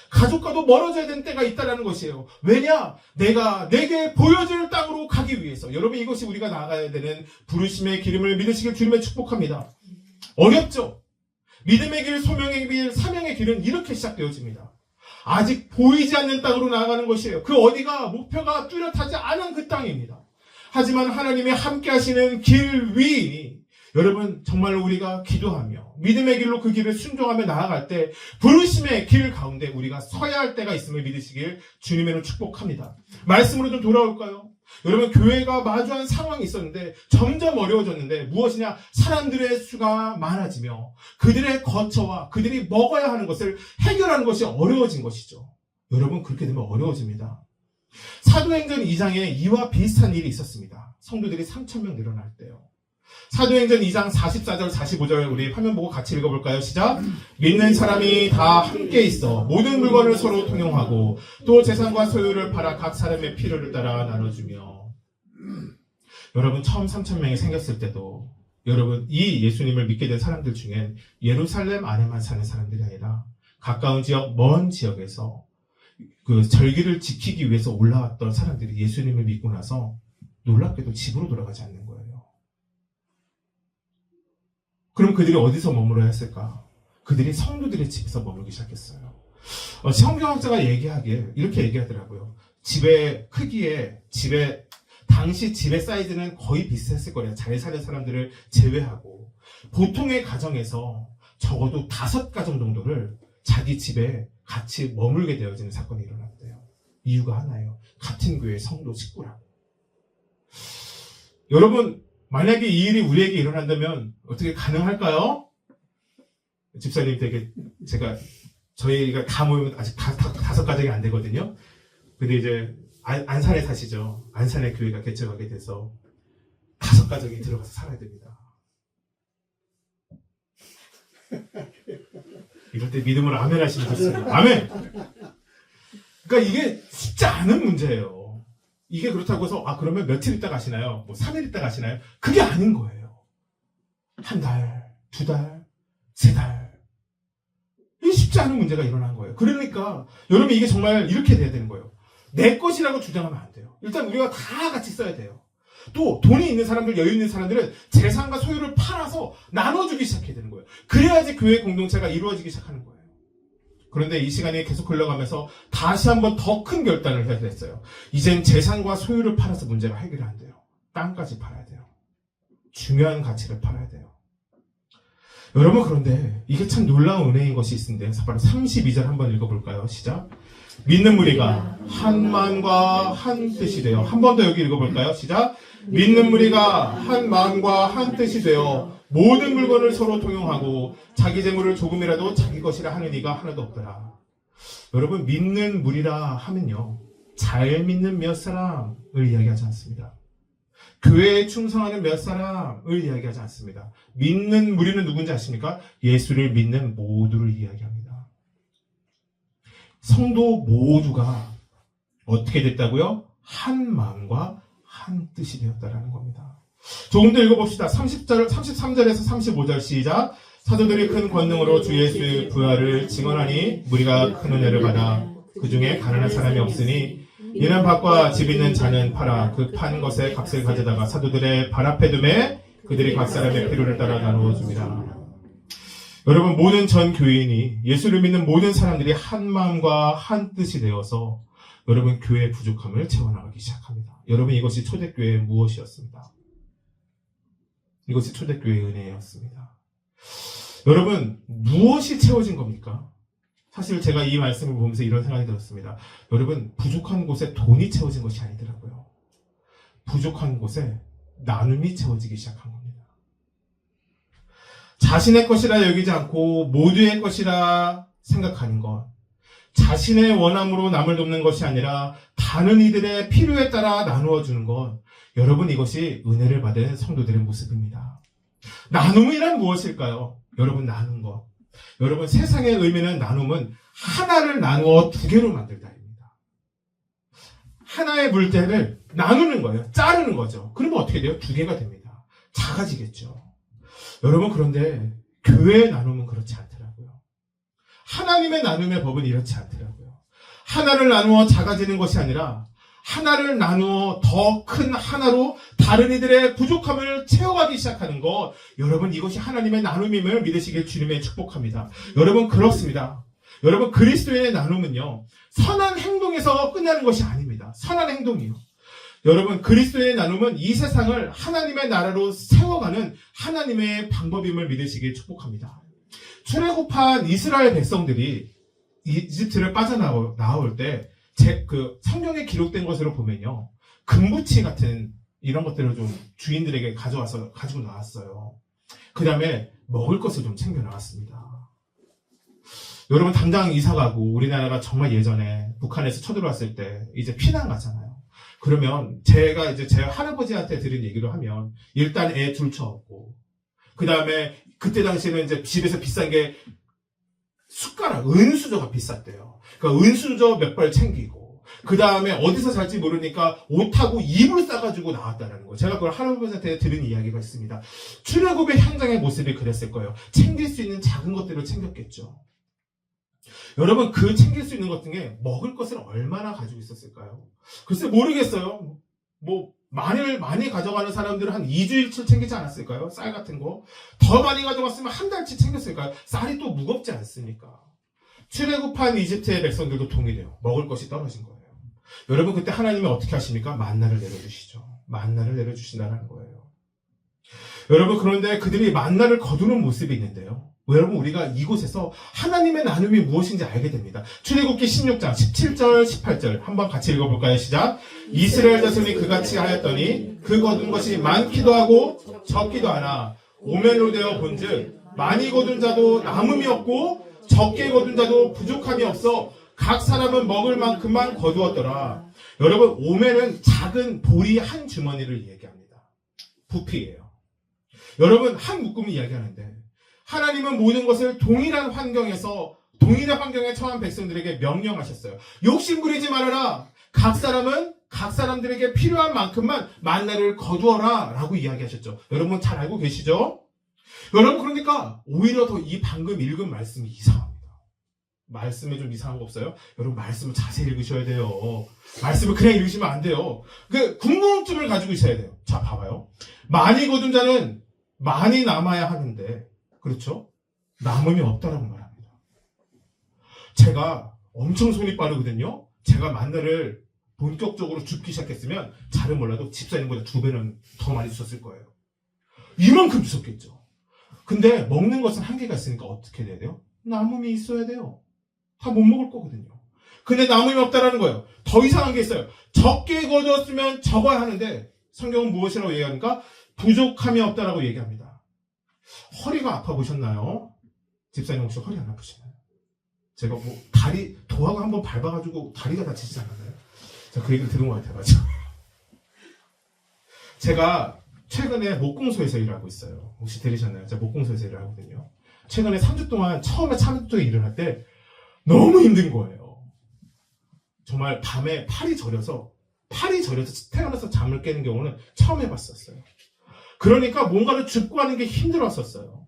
가족과도 멀어져야 되는 때가 있다는 것이에요. 왜냐? 내가 내게 보여줄 땅으로 가기 위해서. 여러분, 이것이 우리가 나아가야 되는 부르심의 기름을 믿으시길 주님의 축복합니다. 어렵죠? 믿음의 길, 소명의 길, 사명의 길은 이렇게 시작되어집니다. 아직 보이지 않는 땅으로 나아가는 것이에요. 그 어디가 목표가 뚜렷하지 않은 그 땅입니다. 하지만 하나님이 함께 하시는 길 위, 여러분, 정말로 우리가 기도하며 믿음의 길로 그 길을 순종하며 나아갈 때 부르심의 길 가운데 우리가 서야 할 때가 있음을 믿으시길 주님의 축복합니다. 말씀으로 좀 돌아올까요? 여러분, 교회가 마주한 상황이 있었는데 점점 어려워졌는데 무엇이냐? 사람들의 수가 많아지며 그들의 거처와 그들이 먹어야 하는 것을 해결하는 것이 어려워진 것이죠. 여러분, 그렇게 되면 어려워집니다. 사도행전 2장에 이와 비슷한 일이 있었습니다. 성도들이 3,000명 늘어날 때요. 사도행전 2장 44절 45절 우리 화면 보고 같이 읽어볼까요? 시작. 믿는 사람이 다 함께 있어 모든 물건을 서로 통용하고 또 재산과 소유를 팔아 각 사람의 필요를 따라 나눠주며. 여러분, 처음 3,000명이 생겼을 때도 여러분, 이 예수님을 믿게 된 사람들 중엔 예루살렘 안에만 사는 사람들이 아니라 가까운 지역, 먼 지역에서 그 절기를 지키기 위해서 올라왔던 사람들이 예수님을 믿고 나서 놀랍게도 집으로 돌아가지 않는 거예요. 그럼 그들이 어디서 머물러야 했을까? 그들이 성도들의 집에서 머물기 시작했어요. 성경학자가 얘기하기에 이렇게 얘기하더라고요. 집의 크기에 당시 집의 사이즈는 거의 비슷했을 거래요. 잘 사는 사람들을 제외하고 보통의 가정에서 적어도 5가정 정도를 자기 집에 같이 머물게 되어지는 사건이 일어났대요. 이유가 하나예요. 같은 교회 성도 식구라고. 여러분, 만약에 이 일이 우리에게 일어난다면 어떻게 가능할까요? 집사님 저희가 다 모이면 아직 5가정이 안 되거든요. 근데 이제 안산에 사시죠. 안산에 교회가 개척하게 돼서 5가정이 들어가서 살아야 됩니다. 이럴 때 믿음으로 아멘 하시면 좋습니다. 아멘! 그러니까 이게 쉽지 않은 문제예요. 이게 그렇다고 해서 그러면 며칠 있다 가시나요? 3일 있다 가시나요? 그게 아닌 거예요. 1달, 2달, 3달. 이게 쉽지 않은 문제가 일어난 거예요. 그러니까 여러분 이게 정말 이렇게 돼야 되는 거예요. 내 것이라고 주장하면 안 돼요. 일단 우리가 다 같이 써야 돼요. 또 돈이 있는 사람들, 여유 있는 사람들은 재산과 소유를 팔아서 나눠주기 시작해야 되는 거예요. 그래야지 교회 공동체가 이루어지기 시작하는 거예요. 그런데 이 시간이 계속 흘러가면서 다시 한번 더 큰 결단을 해야 됐어요. 이젠 재산과 소유를 팔아서 문제가 해결이 안 돼요. 땅까지 팔아야 돼요. 중요한 가치를 팔아야 돼요. 여러분, 그런데 이게 참 놀라운 은혜인 것이 있는데 바로 32절 한번 읽어볼까요? 시작. 믿는 무리가 한 마음과 한 뜻이 되어. 한 번 더 여기 읽어볼까요? 시작. 믿는 무리가 한 마음과 한 뜻이 되어 모든 물건을 서로 통용하고 자기 재물을 조금이라도 자기 것이라 하는 이가 하나도 없더라. 여러분, 믿는 무리라 하면요, 잘 믿는 몇 사람을 이야기하지 않습니다. 교회에 충성하는 몇 사람을 이야기하지 않습니다. 믿는 무리는 누군지 아십니까? 예수를 믿는 모두를 이야기합니다. 성도 모두가 어떻게 됐다고요? 한 마음과 한 뜻이 되었다라는 겁니다. 조금 더 읽어봅시다. 33절에서 35절 시작. 사도들이 큰 권능으로 주 예수의 부활을 증언하니 무리가 큰 은혜를 받아 그 중에 가난한 사람이 없으니 이는 밭과 집 있는 자는 팔아 그 판 것에 값을 가져다가 사도들의 발 앞에 두매 그들이 각 사람의 필요를 따라 나누어 줍니다. 여러분, 모든 전 교인이 예수를 믿는 모든 사람들이 한 마음과 한 뜻이 되어서 여러분 교회의 부족함을 채워나가기 시작합니다. 여러분, 이것이 초대교회의 무엇이었습니다. 이것이 초대교회의 은혜였습니다. 여러분, 무엇이 채워진 겁니까? 사실 제가 이 말씀을 보면서 이런 생각이 들었습니다. 여러분, 부족한 곳에 돈이 채워진 것이 아니더라고요. 부족한 곳에 나눔이 채워지기 시작한 겁니다. 자신의 것이라 여기지 않고 모두의 것이라 생각하는 것, 자신의 원함으로 남을 돕는 것이 아니라 다른 이들의 필요에 따라 나누어 주는 것, 여러분, 이것이 은혜를 받은 성도들의 모습입니다. 나눔이란 무엇일까요? 여러분, 나눈 것. 여러분, 세상의 의미는 나눔은 하나를 나누어 2개로 만들다입니다. 하나의 물대를 나누는 거예요. 자르는 거죠. 그러면 어떻게 돼요? 2개가 됩니다. 작아지겠죠. 여러분, 그런데 교회의 나눔은 그렇지 않더라고요. 하나님의 나눔의 법은 이렇지 않더라고요. 하나를 나누어 작아지는 것이 아니라 하나를 나누어 더 큰 하나로 다른 이들의 부족함을 채워가기 시작하는 것, 여러분, 이것이 하나님의 나눔임을 믿으시길 주님의 축복합니다. 여러분, 그렇습니다. 여러분, 그리스도의 나눔은요, 선한 행동에서 끝나는 것이 아닙니다. 선한 행동이요. 여러분, 그리스도의 나눔은 이 세상을 하나님의 나라로 세워가는 하나님의 방법임을 믿으시길 축복합니다. 출애굽한 이스라엘 백성들이 이집트를 빠져나올 때 성경에 기록된 것으로 보면요, 금부치 같은 이런 것들을 좀 주인들에게 가지고 나왔어요. 그 다음에 먹을 것을 좀 챙겨 나왔습니다. 여러분, 당장 이사 가고 우리나라가 정말 예전에 북한에서 쳐들어왔을 때 이제 피난 가잖아요. 그러면 제가 이제 제 할아버지한테 들은 얘기로 하면 일단 애 둘 쳐없고, 그 다음에 그때 당시에는 이제 집에서 비싼 게 숟가락, 은수저가 비쌌대요. 그러니까 은수저 몇 벌 챙기고, 그 다음에 어디서 살지 모르니까 옷하고 이불 싸가지고 나왔다는 거예요. 제가 그걸 할아버지한테 들은 이야기가 있습니다. 출애굽의 현장의 모습이 그랬을 거예요. 챙길 수 있는 작은 것들을 챙겼겠죠. 여러분, 그 챙길 수 있는 것 중에 먹을 것을 얼마나 가지고 있었을까요? 글쎄 모르겠어요. 많이 가져가는 사람들은 한 2주일치 챙기지 않았을까요? 쌀 같은 거. 더 많이 가져갔으면 한 달치 챙겼을까요? 쌀이 또 무겁지 않습니까? 출애굽한 이집트의 백성들도 동일해요. 먹을 것이 떨어진 거예요. 여러분, 그때 하나님이 어떻게 하십니까? 만나를 내려주시죠. 만나를 내려주신다는 거예요. 여러분, 그런데 그들이 만나를 거두는 모습이 있는데요. 여러분, 우리가 이곳에서 하나님의 나눔이 무엇인지 알게 됩니다. 출애굽기 16장 17절 18절 한번 같이 읽어볼까요? 시작. 이스라엘 자손이 그같이 하였더니 그 거둔 것이 많기도 하고 적기도 하나 오멜로 되어 본즉 많이 거둔 자도 남음이 없고 적게 거둔 자도 부족함이 없어 각 사람은 먹을 만큼만 거두었더라. 여러분, 오멜은 작은 보리 한 주머니를 얘기합니다. 부피예요. 여러분, 한 묶음을 이야기하는데 하나님은 모든 것을 동일한 환경에 처한 백성들에게 명령하셨어요. 욕심 부리지 말아라. 각 사람은 각 사람들에게 필요한 만큼만 만나를 거두어라 라고 이야기하셨죠. 여러분 잘 알고 계시죠? 여러분, 그러니까 오히려 더 이 방금 읽은 말씀이 이상합니다. 말씀에 좀 이상한 거 없어요? 여러분, 말씀을 자세히 읽으셔야 돼요. 말씀을 그냥 읽으시면 안 돼요. 그 궁금증을 가지고 있어야 돼요. 자, 봐봐요. 많이 거둔 자는 많이 남아야 하는데, 그렇죠? 남음이 없다라고 말합니다. 제가 엄청 손이 빠르거든요. 제가 만나를 본격적으로 줍기 시작했으면 잘은 몰라도 집사님보다 2배는 더 많이 주셨을 거예요. 이만큼 주셨겠죠. 근데 먹는 것은 한계가 있으니까 어떻게 돼야 돼요? 남음이 있어야 돼요. 다 못 먹을 거거든요. 근데 남음이 없다라는 거예요. 더 이상한 게 있어요. 적게 거두었으면 적어야 하는데 성경은 무엇이라고 얘기하니까 부족함이 없다라고 얘기합니다. 허리가 아파 보셨나요? 집사님 혹시 허리 안 아프시나요? 제가 다리 도하고 한번 밟아가지고 다리가 다치지 않았나요? 제가 그 얘기를 들은 것 같아가지고. 제가 최근에 목공소에서 일하고 있어요. 혹시 들으셨나요? 제가 목공소에서 일을 하거든요. 최근에 3주 동안 처음에 3주에 일을 할 때 너무 힘든 거예요. 정말 밤에 팔이 저려서 태어나서 잠을 깨는 경우는 처음 해봤었어요. 그러니까 뭔가를 줍고 하는 게 힘들었었어요.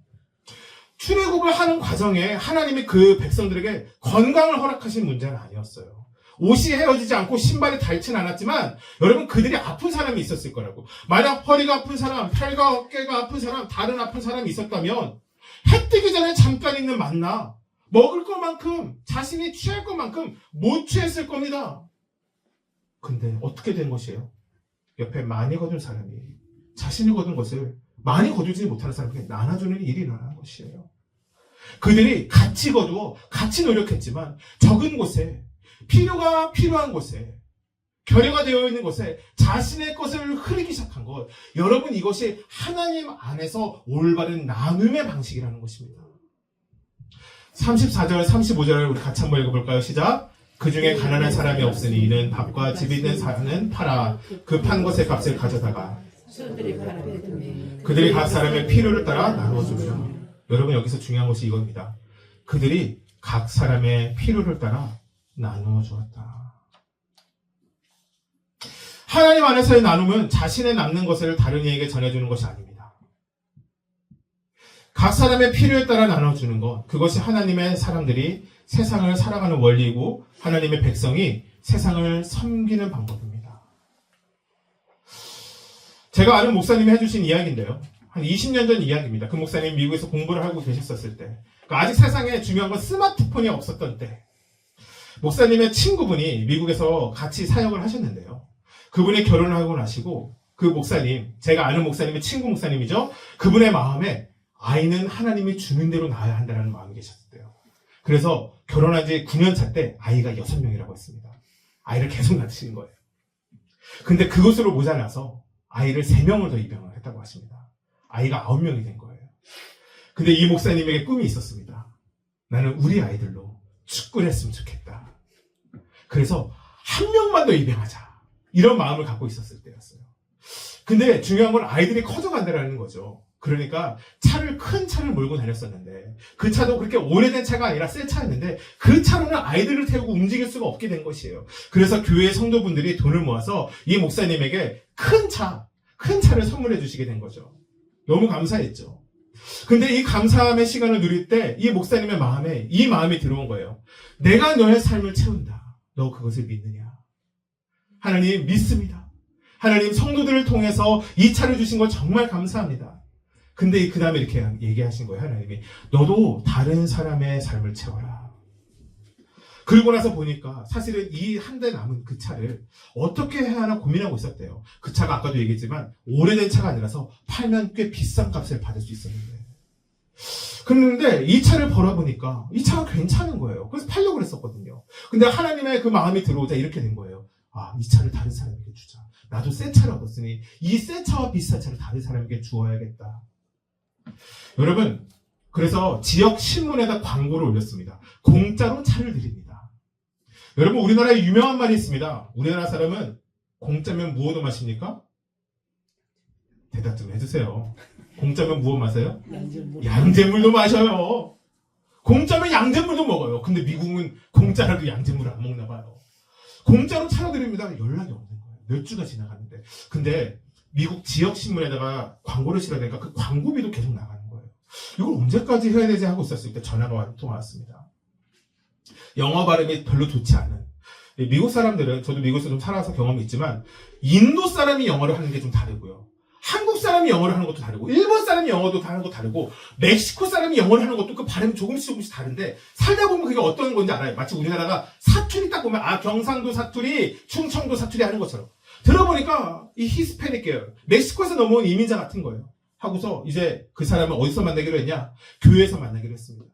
출애굽을 하는 과정에 하나님이 그 백성들에게 건강을 허락하신 문제는 아니었어요. 옷이 헤어지지 않고 신발이 닳진 않았지만 여러분, 그들이 아픈 사람이 있었을 거라고. 만약 허리가 아픈 사람, 팔과 어깨가 아픈 사람, 다른 아픈 사람이 있었다면 해 뜨기 전에 잠깐 있는 만나 먹을 것만큼, 자신이 취할 것만큼 못 취했을 겁니다. 근데 어떻게 된 것이에요? 옆에 많이 거둔 사람이 자신이 거둔 것을 많이 거두지 못하는 사람에게 나눠주는 일이 일어나는 것이에요. 그들이 같이 거두어 같이 노력했지만 적은 곳에, 필요가 필요한 곳에, 결여가 되어 있는 곳에 자신의 것을 흐리기 시작한 것. 여러분, 이것이 하나님 안에서 올바른 나눔의 방식이라는 것입니다. 34절, 35절 우리 같이 한번 읽어볼까요? 시작. 그 중에 가난한 사람이 없으니 이는 밥과 집 있는 사람은 팔아 그 판 것의 값을 가져다가 그들이 각 사람의 필요를 따라 나누어주며. 여러분, 여기서 중요한 것이 이겁니다. 그들이 각 사람의 필요를 따라 나누어 주었다. 하나님 안에서의 나눔은 자신의 남는 것을 다른 이에게 전해주는 것이 아닙니다. 각 사람의 필요에 따라 나눠주는 것, 그것이 하나님의 사람들이 세상을 살아가는 원리이고 하나님의 백성이 세상을 섬기는 방법입니다. 제가 아는 목사님이 해주신 이야기인데요. 한 20년 전 이야기입니다. 그 목사님이 미국에서 공부를 하고 계셨었을 때, 그러니까 아직 세상에 중요한 건 스마트폰이 없었던 때, 목사님의 친구분이 미국에서 같이 사역을 하셨는데요. 그분이 결혼을 하고 나시고 그 목사님, 제가 아는 목사님의 친구 목사님이죠. 그분의 마음에 아이는 하나님이 주는 대로 낳아야 한다는 마음이 계셨대요. 그래서 결혼한 지 9년 차 때 아이가 6명이라고 했습니다. 아이를 계속 낳으시는 거예요. 근데 그것으로 모자라서 아이를 3명을 더 입양을 했다고 하십니다. 아이가 9명이 된 거예요. 근데 이 목사님에게 꿈이 있었습니다. 나는 우리 아이들로 축구를 했으면 좋겠다. 그래서 한 명만 더 입양하자. 이런 마음을 갖고 있었을 때였어요. 근데 중요한 건 아이들이 커져간다는 거죠. 그러니까 큰 차를 몰고 다녔었는데 그 차도 그렇게 오래된 차가 아니라 새 차였는데 그 차로는 아이들을 태우고 움직일 수가 없게 된 것이에요. 그래서 교회 성도분들이 돈을 모아서 이 목사님에게 큰 차를 선물해 주시게 된 거죠. 너무 감사했죠. 근데 이 감사함의 시간을 누릴 때 이 목사님의 마음에 이 마음이 들어온 거예요. 내가 너의 삶을 채운다. 너 그것을 믿느냐? 하나님 믿습니다. 하나님 성도들을 통해서 이 차를 주신 거 정말 감사합니다. 근데 그 다음에 이렇게 얘기하신 거예요. 하나님이 너도 다른 사람의 삶을 채워라. 그러고 나서 보니까 사실은 이 한 대 남은 그 차를 어떻게 해야 하나 고민하고 있었대요. 그 차가 아까도 얘기했지만 오래된 차가 아니라서 팔면 꽤 비싼 값을 받을 수 있었는데, 그런데 이 차를 벌어보니까 이 차가 괜찮은 거예요. 그래서 팔려고 그랬었거든요. 근데 하나님의 그 마음이 들어오자 이렇게 된 거예요. 아, 이 차를 다른 사람에게 주자. 나도 새 차를 얻었으니 이 새 차와 비슷한 차를 다른 사람에게 주어야겠다. 여러분, 그래서 지역 신문에다 광고를 올렸습니다. 공짜로 차를 드립니다. 여러분, 우리나라에 유명한 말이 있습니다. 우리나라 사람은 공짜면 무엇을 마십니까? 대답 좀 해주세요. 공짜면 무엇 마셔요? 양잿물도 마셔요. 공짜면 양잿물도 먹어요. 근데 미국은 공짜라도 양잿물을 안 먹나 봐요. 공짜로 차려 드립니다. 연락이 없는 거예요. 몇 주가 지나갔는데. 근데 미국 지역 신문에다가 광고를 실어야 되니까 그 광고비도 계속 나가는 거예요. 이걸 언제까지 해야 되지 하고 있었을 때 전화가 통화왔습니다. 영어 발음이 별로 좋지 않은 미국 사람들은, 저도 미국에서 좀 살아서 경험이 있지만, 인도 사람이 영어를 하는 게 좀 다르고요. 한국 사람이 영어를 하는 것도 다르고, 일본 사람이 영어도 하는 것도 다르고, 멕시코 사람이 영어를 하는 것도 그 발음이 조금씩 다른데, 살다 보면 그게 어떤 건지 알아요. 마치 우리나라가 사투리 딱 보면, 아, 경상도 사투리, 충청도 사투리 하는 것처럼. 들어보니까 이 히스패닉 계열, 멕시코에서 넘어온 이민자 같은 거예요. 하고서 이제 그 사람을 어디서 만나기로 했냐? 교회에서 만나기로 했습니다.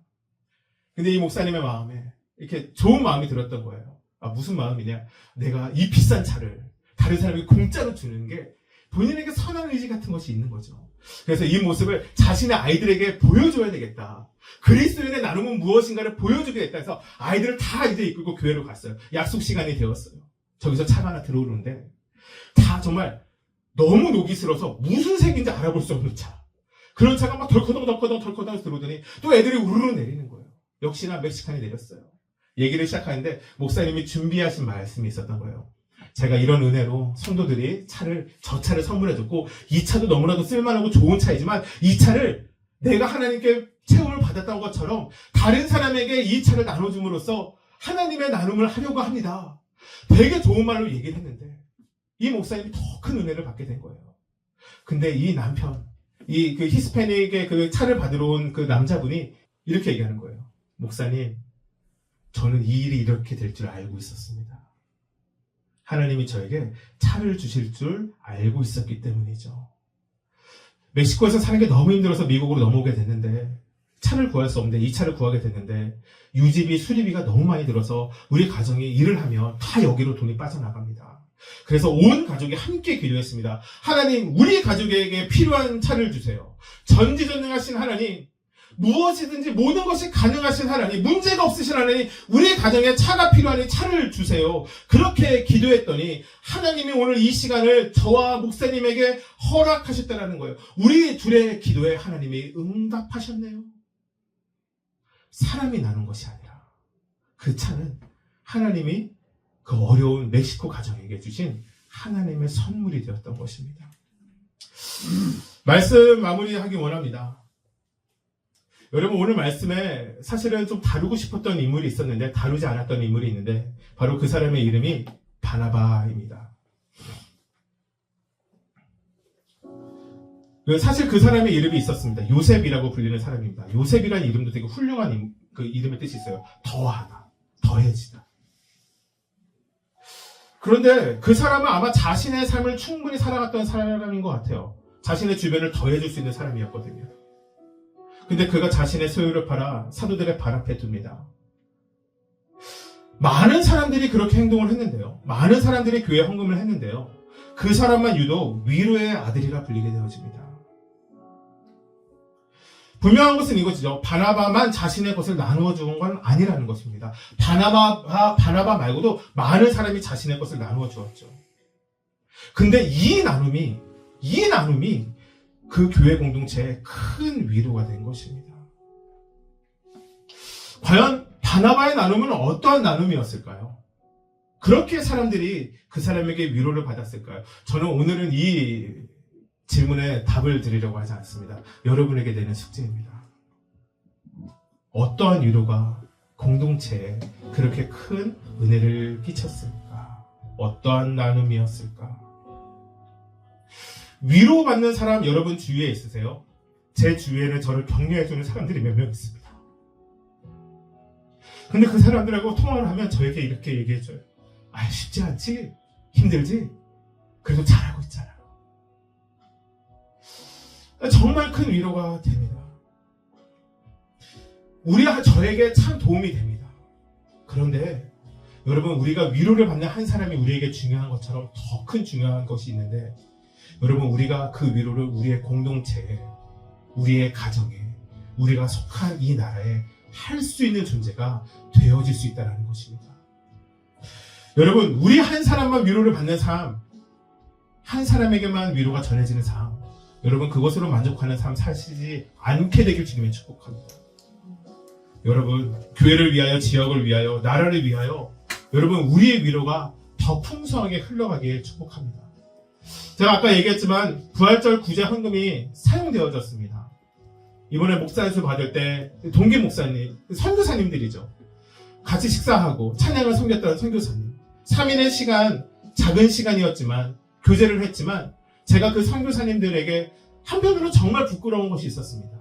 근데 이 목사님의 마음에 이렇게 좋은 마음이 들었던 거예요. 아, 무슨 마음이냐? 내가 이 비싼 차를 다른 사람에게 공짜로 주는 게 본인에게 선한 의지 같은 것이 있는 거죠. 그래서 이 모습을 자신의 아이들에게 보여줘야 되겠다. 그리스도인의 나눔은 무엇인가를 보여주겠다 해서 아이들을 다 이제 이끌고 교회로 갔어요. 약속 시간이 되었어요. 저기서 차가 하나 들어오는데 다 정말 너무 녹이 슬어서 무슨 색인지 알아볼 수 없는 차. 그런 차가 막 덜커덩 들어오더니 또 애들이 우르르 내리는 거예요. 역시나 멕시칸이 내렸어요. 얘기를 시작하는데 목사님이 준비하신 말씀이 있었던 거예요. 제가 이런 은혜로 성도들이 저 차를 선물해줬고, 이 차도 너무나도 쓸만하고 좋은 차이지만 이 차를 내가 하나님께 체험을 받았던 것처럼 다른 사람에게 이 차를 나눠줌으로써 하나님의 나눔을 하려고 합니다. 되게 좋은 말로 얘기를 했는데 이 목사님이 더 큰 은혜를 받게 된 거예요. 근데 이 남편, 그 히스패닉의 그 차를 받으러 온 그 남자분이 이렇게 얘기하는 거예요. 목사님, 저는 이 일이 이렇게 될 줄 알고 있었습니다. 하나님이 저에게 차를 주실 줄 알고 있었기 때문이죠. 멕시코에서 사는 게 너무 힘들어서 미국으로 넘어오게 됐는데, 차를 구할 수 없는데 이 차를 구하게 됐는데, 유지비, 수리비가 너무 많이 들어서 우리 가정이 일을 하면 다 여기로 돈이 빠져나갑니다. 그래서 온 가족이 함께 기도했습니다. 하나님, 우리 가족에게 필요한 차를 주세요. 전지전능하신 하나님, 무엇이든지 모든 것이 가능하신 하나님, 문제가 없으신 하나님, 우리 가정에 차가 필요하니 차를 주세요. 그렇게 기도했더니 하나님이 오늘 이 시간을 저와 목사님에게 허락하셨다는 거예요. 우리 둘의 기도에 하나님이 응답하셨네요. 사람이 나눈 것이 아니라 그 차는 하나님이 그 어려운 멕시코 가정에게 주신 하나님의 선물이 되었던 것입니다. 말씀 마무리하기 원합니다. 여러분, 오늘 말씀에 사실은 좀 다루고 싶었던 인물이 있었는데 다루지 않았던 인물이 있는데 바로 그 사람의 이름이 바나바입니다. 사실 그 사람의 이름이 있었습니다. 요셉이라고 불리는 사람입니다. 요셉이라는 이름도 되게 훌륭한 그 이름의 뜻이 있어요. 더하다, 더해지다. 그런데 그 사람은 아마 자신의 삶을 충분히 살아갔던 사람인 것 같아요. 자신의 주변을 더해줄 수 있는 사람이었거든요. 근데 그가 자신의 소유를 팔아 사도들의 발 앞에 둡니다. 많은 사람들이 그렇게 행동을 했는데요. 많은 사람들이 교회 헌금을 했는데요. 그 사람만 유독 위로의 아들이라 불리게 되어집니다. 분명한 것은 이것이죠. 바나바만 자신의 것을 나누어 주은 건 아니라는 것입니다. 바나바 말고도 많은 사람이 자신의 것을 나누어 주었죠. 근데 이 나눔이 그 교회 공동체에 큰 위로가 된 것입니다. 과연 바나바의 나눔은 어떠한 나눔이었을까요? 그렇게 사람들이 그 사람에게 위로를 받았을까요? 저는 오늘은 이 질문에 답을 드리려고 하지 않습니다. 여러분에게 되는 숙제입니다. 어떠한 위로가 공동체에 그렇게 큰 은혜를 끼쳤을까? 어떠한 나눔이었을까? 위로받는 사람 여러분 주위에 있으세요? 제 주위에는 저를 격려해주는 사람들이 몇 명 있습니다. 근데 그 사람들하고 통화를 하면 저에게 이렇게 얘기해줘요. 아, 쉽지 않지? 힘들지? 그래도 잘하고 있잖아. 정말 큰 위로가 됩니다. 저에게 참 도움이 됩니다. 그런데 여러분, 우리가 위로를 받는 한 사람이 우리에게 중요한 것처럼 더 큰 중요한 것이 있는데, 여러분, 우리가 그 위로를 우리의 공동체에, 우리의 가정에, 우리가 속한 이 나라에 할 수 있는 존재가 되어질 수 있다는 것입니다. 여러분, 우리 한 사람만 위로를 받는 삶, 한 사람에게만 위로가 전해지는 삶, 여러분, 그것으로 만족하는 삶 사시지 않게 되길 주님의 축복합니다. 여러분, 교회를 위하여, 지역을 위하여, 나라를 위하여 여러분, 우리의 위로가 더 풍성하게 흘러가기를 축복합니다. 제가 아까 얘기했지만 부활절 구제 헌금이 사용되어졌습니다. 이번에 목사연수 받을 때 동기 목사님, 선교사님들이죠. 같이 식사하고 찬양을 섬겼던 선교사님. 3일의 시간, 작은 시간이었지만 교제를 했지만 제가 그 선교사님들에게 한편으로 정말 부끄러운 것이 있었습니다.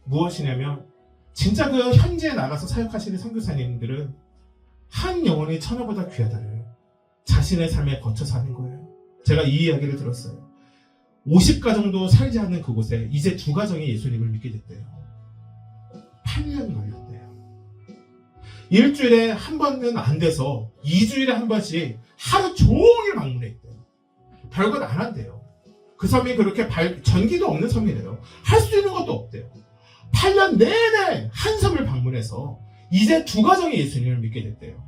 무엇이냐면 진짜 그 현지에 나가서 사역하시는 선교사님들은 한 영혼이 천하보다 귀하다를 자신의 삶에 거쳐서 하는 거예요. 제가 이 이야기를 들었어요. 50가정도 살지 않는 그곳에 이제 2가정이 예수님을 믿게 됐대요. 8년 걸렸대요. 일주일에 한 번은 안 돼서 2주일에 한 번씩 하루 종일 방문했대요. 별것 안 한대요. 그 섬이 그렇게 전기도 없는 섬이래요. 할 수 있는 것도 없대요. 8년 내내 한 섬을 방문해서 이제 2가정이 예수님을 믿게 됐대요.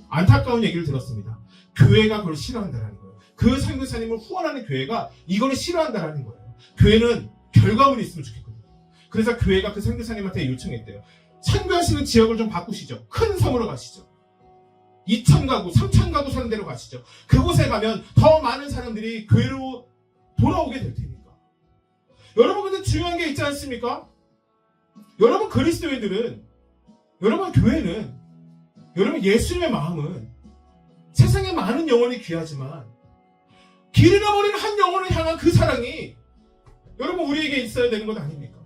안타까운 얘기를 들었습니다. 교회가 그걸 싫어한다는 거예요. 그 선교사님을 후원하는 교회가 이걸 싫어한다는 거예요. 교회는 결과물이 있으면 좋겠거든요. 그래서 교회가 그 선교사님한테 요청했대요. 선교하시는 지역을 좀 바꾸시죠. 큰 섬으로 가시죠. 2,000가구, 3,000가구 사는 데로 가시죠. 그곳에 가면 더 많은 사람들이 교회로 돌아오게 될 테니까. 여러분, 근데 중요한 게 있지 않습니까? 여러분, 그리스도인들은, 여러분, 교회는, 여러분, 예수님의 마음은 세상에 많은 영혼이 귀하지만 길 잃어버린 한 영혼을 향한 그 사랑이 여러분 우리에게 있어야 되는 것 아닙니까?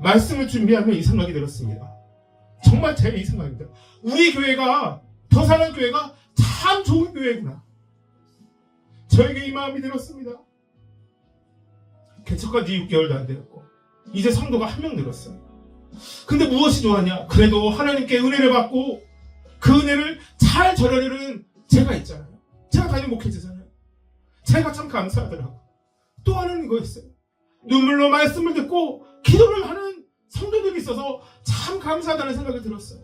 말씀을 준비하면 이 생각이 들었습니다. 정말 제 이 생각입니다. 우리 교회가, 더 사는 교회가 참 좋은 교회구나. 저에게 이 마음이 들었습니다. 개척한 지 6개월도 안 되었고 이제 성도가 1명 늘었어요. 근데 무엇이 좋았냐? 그래도 하나님께 은혜를 받고 그 은혜를 잘 전하려는 제가 있잖아요. 제가 담임 목회자잖아요. 제가 참 감사하더라고요. 또 하나는 이거였어요. 눈물로 말씀을 듣고 기도를 하는 성도들이 있어서 참 감사하다는 생각이 들었어요.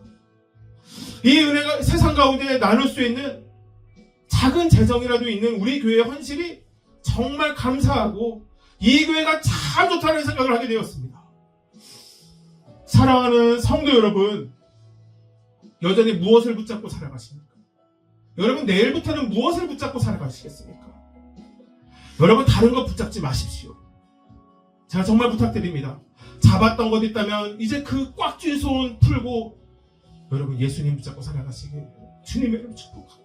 이 은혜가 세상 가운데 나눌 수 있는 작은 재정이라도 있는 우리 교회의 헌신이 정말 감사하고 이 교회가 참 좋다는 생각을 하게 되었습니다. 사랑하는 성도 여러분, 여전히 무엇을 붙잡고 살아가십니까? 여러분, 내일부터는 무엇을 붙잡고 살아가시겠습니까? 여러분, 다른 거 붙잡지 마십시오. 제가 정말 부탁드립니다. 잡았던 것 있다면 이제 그 꽉 쥔 손 풀고 여러분 예수님 붙잡고 살아가시길 주님의 이름으로 축복합니다.